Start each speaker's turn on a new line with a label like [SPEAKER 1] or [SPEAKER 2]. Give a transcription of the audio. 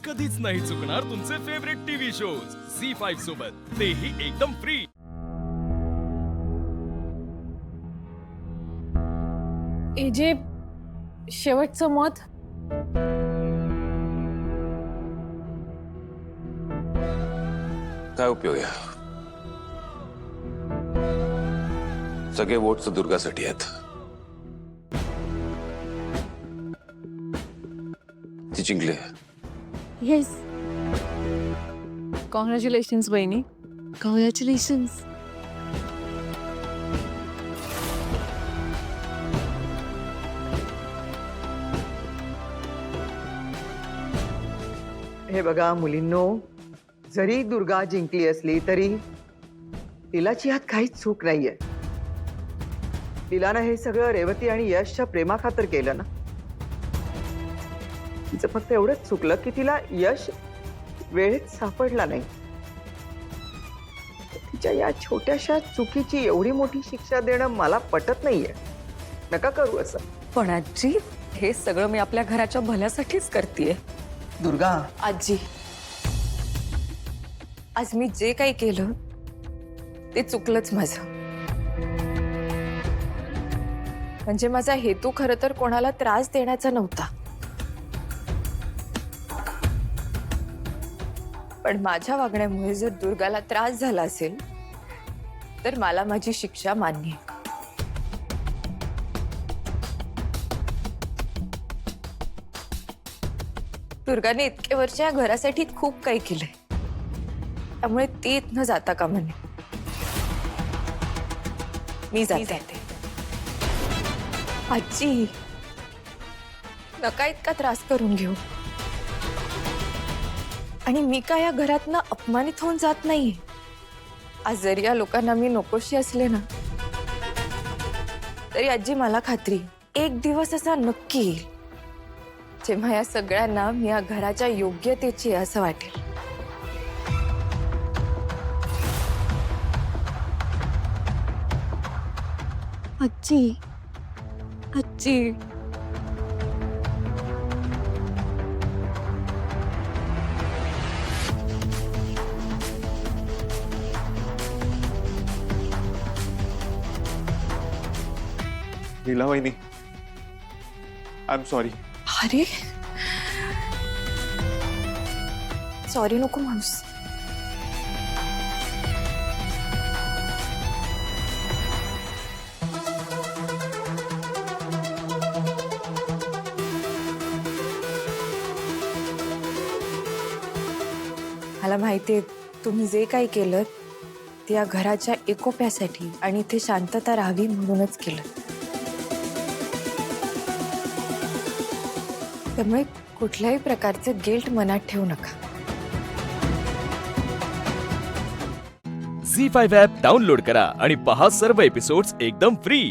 [SPEAKER 1] कधीच नाही चुकणार तुमचे फेवरेट टीव्ही शोज झी5 सोबत, तेही एकदम फ्री।
[SPEAKER 2] एजे, शेवटचं मत।
[SPEAKER 3] काय उपयोग आहे? सगळे वोट्स दुर्गासाठी आहेत। ती जिंकली।
[SPEAKER 2] येस, कॉंग्रॅच्युलेशन्स बहिणी, कॉंग्रॅच्युलेशन्स।
[SPEAKER 4] हे बघा मुलींनो, जरी दुर्गा जिंकली असली तरी तिलाची यात काहीच चूक नाहीये। तिलानं हे सगळं रेवती आणि यशच्या प्रेमाखातर केलं ना। तिचं फक्त एवढंच चुकलं की तिला यश वेळेत सापडला नाही। तिच्या या छोट्याशा चुकीची एवढी मोठी शिक्षा देणं मला पटत नाहीये। नका करू असं।
[SPEAKER 5] पण आजी, हे सगळं मी आपल्या घराच्या भल्यासाठीच करतेय।
[SPEAKER 4] दुर्गा,
[SPEAKER 5] आजी, आज मी जे काही केलं ते चुकलंच माझं। म्हणजे माझा हेतू खरं तर कोणाला त्रास देण्याचा नव्हता, पण माझ्या वागण्यामुळे जर दुर्गाला त्रास झाला असेल तर मला माझी शिक्षा मान्य आहे। दुर्गाने इतके वर्ष या घरासाठी खूप काही केलंय, त्यामुळे ती इथनं जाता कामा नये। मी जाते। आजी, नका इतका त्रास करून घेऊ। आणि मी काय या घरातनं अपमानित होऊन जात नाहीये। आज जरी या लोकांना मी नकोशी असले ना, तरी आजी मला खात्री, एक दिवस असा नक्की येईल जेव्हा या सगळ्यांना मी या घराच्या योग्यतेची असं वाटेल।
[SPEAKER 2] आजी, आजी,
[SPEAKER 6] नीला वहिनी, आय एम सॉरी।
[SPEAKER 5] अरे, सॉरी नको म्हणूस। मला माहितीये तुम्ही जे काही केलं ते या घराच्या एकोप्यासाठी आणि इथे शांतता राहावी म्हणूनच केलं। त्यामुळे कुठल्याही प्रकारचं गिल्ट मनात ठेवू नका।
[SPEAKER 1] झी5 ॲप डाउनलोड करा आणि पहा सर्व एपिसोड्स एकदम फ्री।